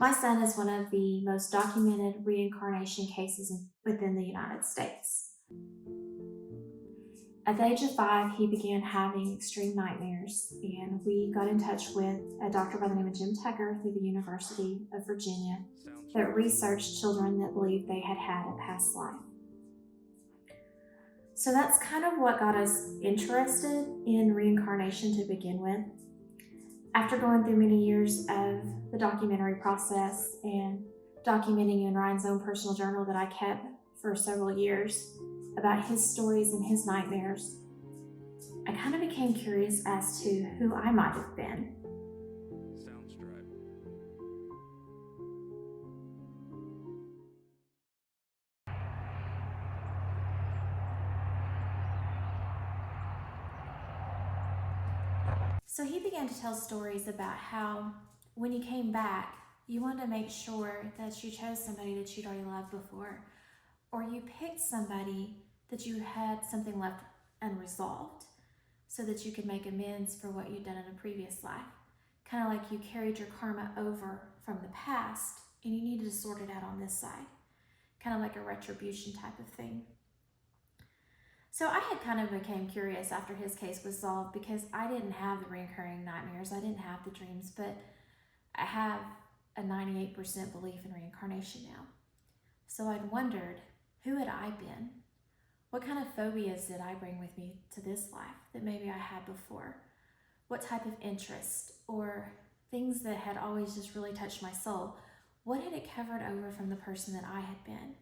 My son is one of the most documented reincarnation cases within the United States. At the age of 5, he began having extreme nightmares, and we got in touch with a doctor by the name of Jim Tucker through the University of Virginia that researched children that believed they had had a past life. So that's kind of what got us interested in reincarnation to begin with. After going through many years of the documentary process and documenting in Ryan's own personal journal that I kept for several years about his stories and his nightmares, I kind of became curious as to who I might have been. Sounds right. So he began to tell stories about how when you came back, you wanted to make sure that you chose somebody that you'd already loved before, or you picked somebody that you had something left unresolved so that you could make amends for what you'd done in a previous life. Kind of like you carried your karma over from the past and you needed to sort it out on this side. Kind of like a retribution type of thing. So I had kind of became curious after his case was solved because I didn't have the recurring nightmares, I didn't have the dreams, but I have a 98% belief in reincarnation now. So I'd wondered, who had I been? What kind of phobias did I bring with me to this life that maybe I had before? What type of interest or things that had always just really touched my soul? What had it covered over from the person that I had been?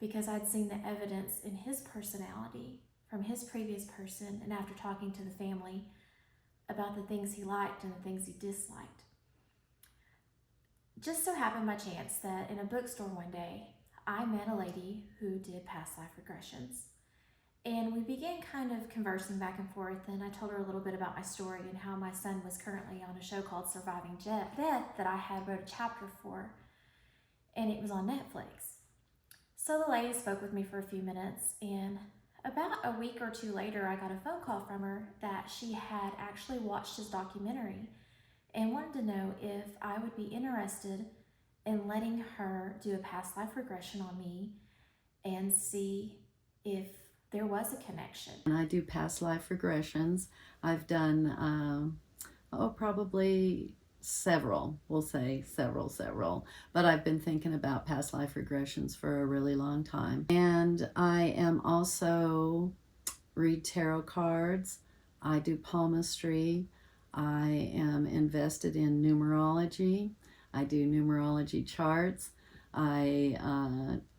Because I'd seen the evidence in his personality from his previous person, and after talking to the family about the things he liked and the things he disliked. Just so happened by chance that in a bookstore one day, I met a lady who did past life regressions. And we began kind of conversing back and forth, and I told her a little bit about my story and how my son was currently on a show called Surviving Death that I had wrote a chapter for, and it was on Netflix. So the lady spoke with me for a few minutes, and about a week or two later, I got a phone call from her that she had actually watched his documentary and wanted to know if I would be interested in letting her do a past life regression on me and see if there was a connection. And I do past life regressions. I've done, probably several, we'll say several, but I've been thinking about past life regressions for a really long time. And I am also read tarot cards. I do palmistry. I am invested in numerology. I do numerology charts. I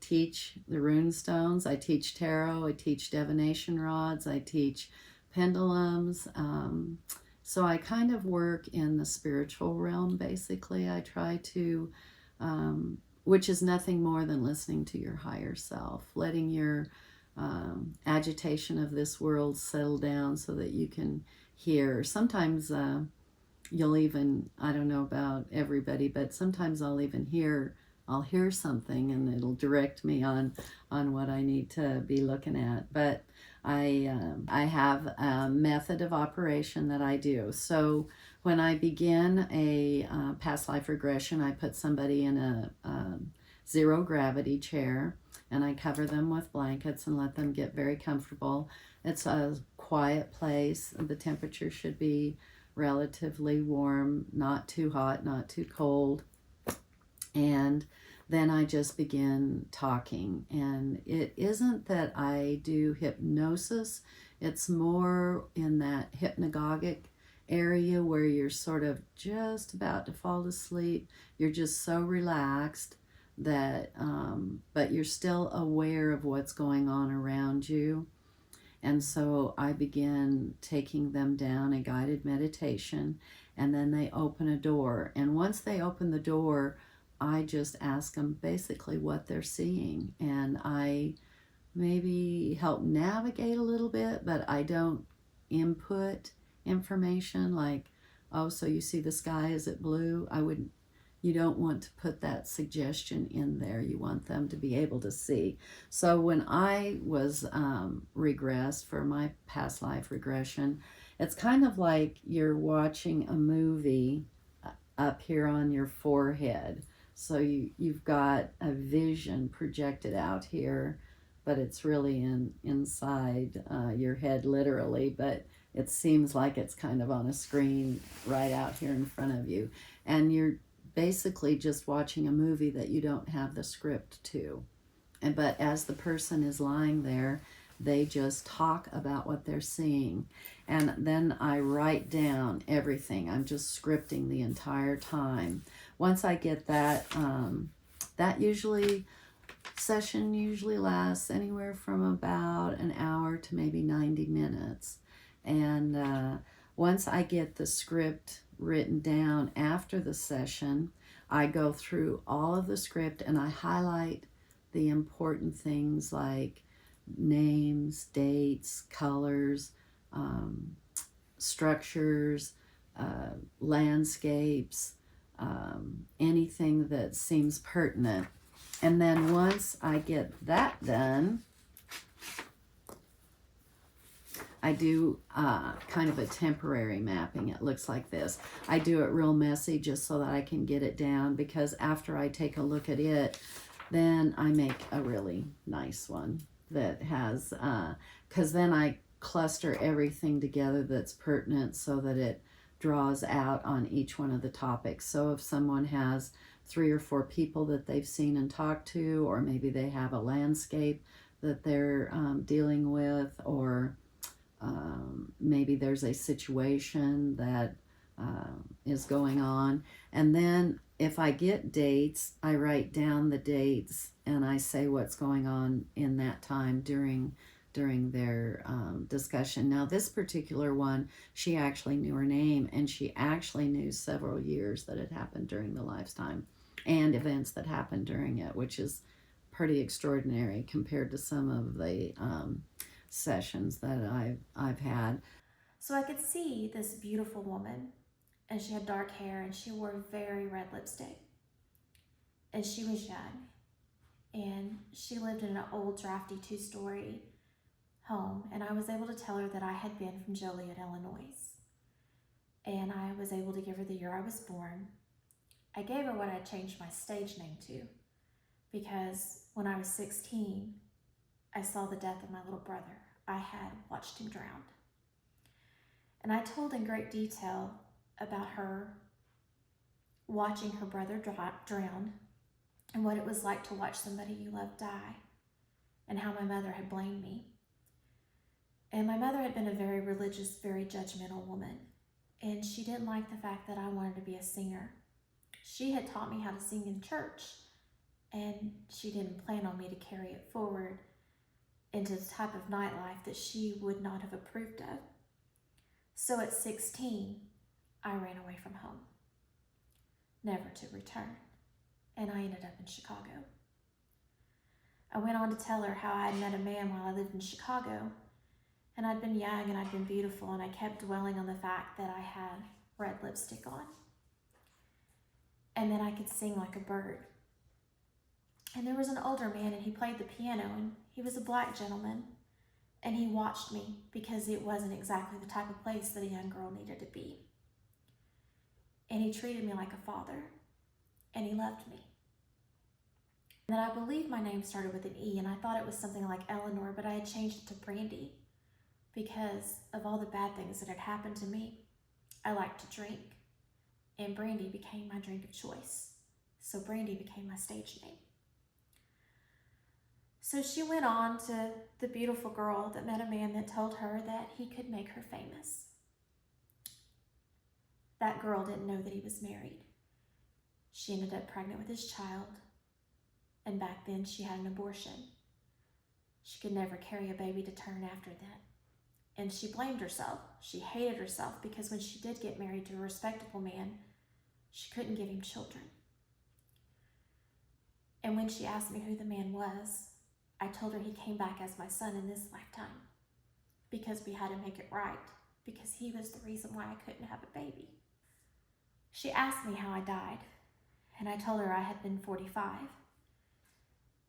teach the rune stones. I teach tarot. I teach divination rods. I teach pendulums. So I kind of work in the spiritual realm, basically. I try to, which is nothing more than listening to your higher self, letting your agitation of this world settle down so that you can hear. Sometimes you'll even, I don't know about everybody, but sometimes I'll hear something and it'll direct me on what I need to be looking at. But I have a method of operation that I do. So when I begin a past life regression, I put somebody in a zero gravity chair and I cover them with blankets and let them get very comfortable. It's a quiet place. The temperature should be relatively warm, not too hot, not too cold. And then I just begin talking. And it isn't that I do hypnosis, it's more in that hypnagogic area where you're sort of just about to fall asleep. You're just so relaxed that, but you're still aware of what's going on around you. And so I begin taking them down a guided meditation, and then they open a door. And once they open the door, I just ask them basically what they're seeing. And I maybe help navigate a little bit, but I don't input information like, oh, so you see the sky, is it blue? You don't want to put that suggestion in there. You want them to be able to see. So when I was regressed for my past life regression, it's kind of like you're watching a movie up here on your forehead. So you've got a vision projected out here, but it's really inside your head literally, but it seems like it's kind of on a screen right out here in front of you. And you're basically just watching a movie that you don't have the script to. But as the person is lying there, they just talk about what they're seeing. And then I write down everything. I'm just scripting the entire time. Once I get that, that session usually lasts anywhere from about an hour to maybe 90 minutes. And once I get the script written down after the session, I go through all of the script and I highlight the important things like names, dates, colors, structures, landscapes, anything that seems pertinent. And then once I get that done, I do kind of a temporary mapping. It looks like this. I do it real messy just so that I can get it down, because after I take a look at it, then I make a really nice one that has, because then I cluster everything together that's pertinent so that it draws out on each one of the topics. So if someone has 3 or 4 people that they've seen and talked to, or maybe they have a landscape that they're dealing with, or maybe there's a situation that is going on. And then if I get dates, I write down the dates and I say what's going on in that time during their discussion. Now this particular one, she actually knew her name, and she actually knew several years that had happened during the lifetime and events that happened during it, which is pretty extraordinary compared to some of the sessions that I've had. So I could see this beautiful woman, and she had dark hair, and she wore very red lipstick. And she was young, and she lived in an old, drafty 2-story home. And I was able to tell her that I had been from Joliet, Illinois. And I was able to give her the year I was born. I gave her what I changed my stage name to, because when I was 16, I saw the death of my little brother. I had watched him drown. And I told in great detail about her watching her brother drown, and what it was like to watch somebody you loved die, and how my mother had blamed me. And my mother had been a very religious, very judgmental woman, and she didn't like the fact that I wanted to be a singer. She had taught me how to sing in church, and she didn't plan on me to carry it forward into the type of nightlife that she would not have approved of. So at 16, I ran away from home, never to return, and I ended up in Chicago. I went on to tell her how I had met a man while I lived in Chicago, and I'd been young and I'd been beautiful, and I kept dwelling on the fact that I had red lipstick on, and that I could sing like a bird. And there was an older man, and he played the piano, and he was a black gentleman, and he watched me because it wasn't exactly the type of place that a young girl needed to be. And he treated me like a father, and he loved me. And then I believe my name started with an E, and I thought it was something like Eleanor, but I had changed it to Brandy because of all the bad things that had happened to me. I liked to drink, and Brandy became my drink of choice. So Brandy became my stage name. So she went on to the beautiful girl that met a man that told her that he could make her famous. That girl didn't know that he was married. She ended up pregnant with his child, and back then she had an abortion. She could never carry a baby to term after that. And she blamed herself. She hated herself because when she did get married to a respectable man, she couldn't give him children. And when she asked me who the man was, I told her he came back as my son in this lifetime because we had to make it right, because he was the reason why I couldn't have a baby. She asked me how I died, and I told her I had been 45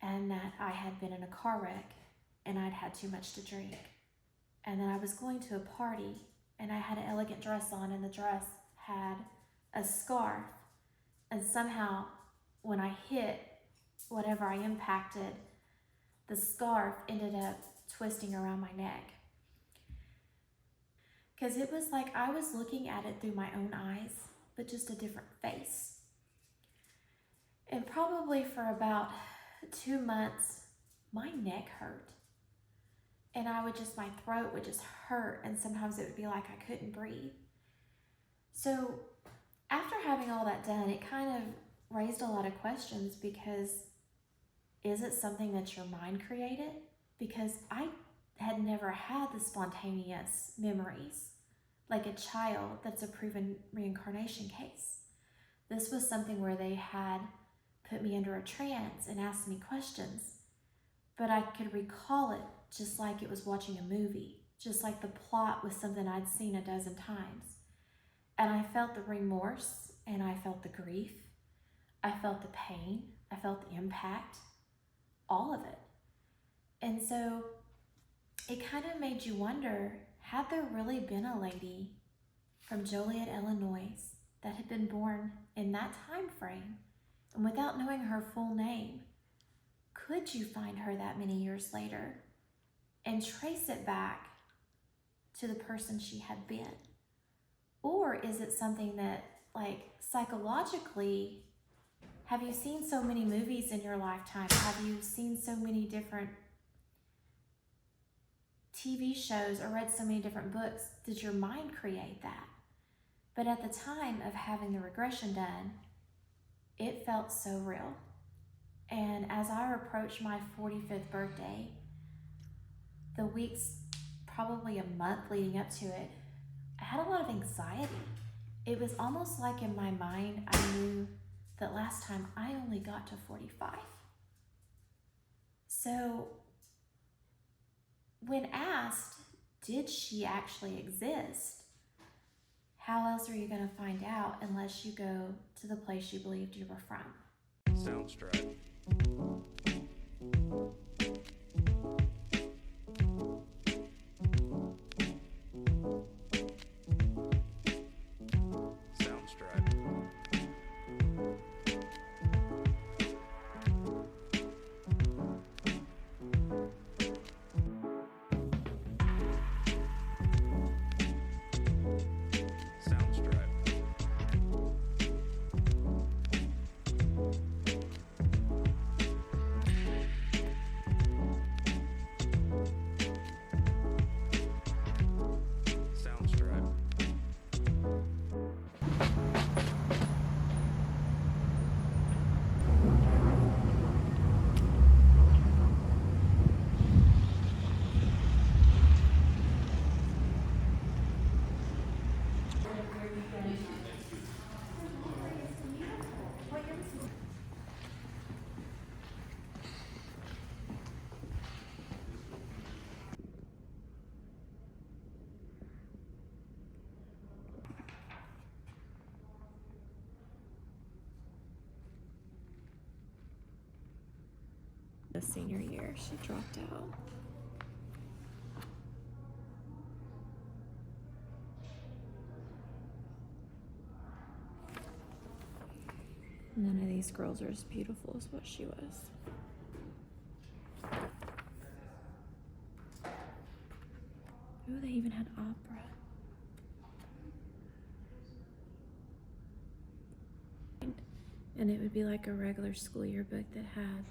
and that I had been in a car wreck and I'd had too much to drink, and that I was going to a party and I had an elegant dress on, and the dress had a scarf, and somehow when I hit whatever I impacted, the scarf ended up twisting around my neck. Because it was like I was looking at it through my own eyes, but just a different face. And probably for about 2 months, my neck hurt. And my throat would just hurt, and sometimes it would be like I couldn't breathe. So after having all that done, it kind of raised a lot of questions, because is it something that your mind created? Because I had never had the spontaneous memories like a child that's a proven reincarnation case. This was something where they had put me under a trance and asked me questions, but I could recall it just like it was watching a movie, just like the plot was something I'd seen a dozen times. And I felt the remorse, and I felt the grief, I felt the pain, I felt the impact, all of it. And so it kind of made you wonder, had there really been a lady from Joliet, Illinois that had been born in that time frame, and without knowing her full name, could you find her that many years later and trace it back to the person she had been? Or is it something that, like, psychologically, have you seen so many movies in your lifetime? Have you seen so many different TV shows or read so many different books? Did your mind create that? But at the time of having the regression done, it felt so real. And as I approached my 45th birthday, the weeks, probably a month leading up to it, I had a lot of anxiety. It was almost like in my mind, I knew that last time I only got to 45. So when asked, did she actually exist? How else are you going to find out unless you go to the place you believed you were from? Soundstripe. Soundstripe. Soundstripe. Soundstripe. The senior year, she dropped out. None of these girls are as beautiful as what she was. Ooh, they even had opera. And it would be like a regular school yearbook that had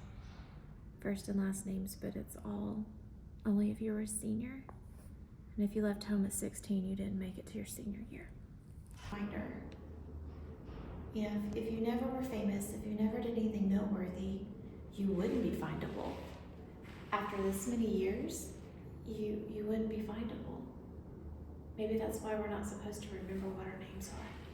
first and last names, but it's all only if you were a senior. And if you left home at 16, you didn't make it to your senior year. Finder. You know, if you never were famous, if you never did anything noteworthy, you wouldn't be findable. After this many years, you wouldn't be findable. Maybe that's why we're not supposed to remember what our names are.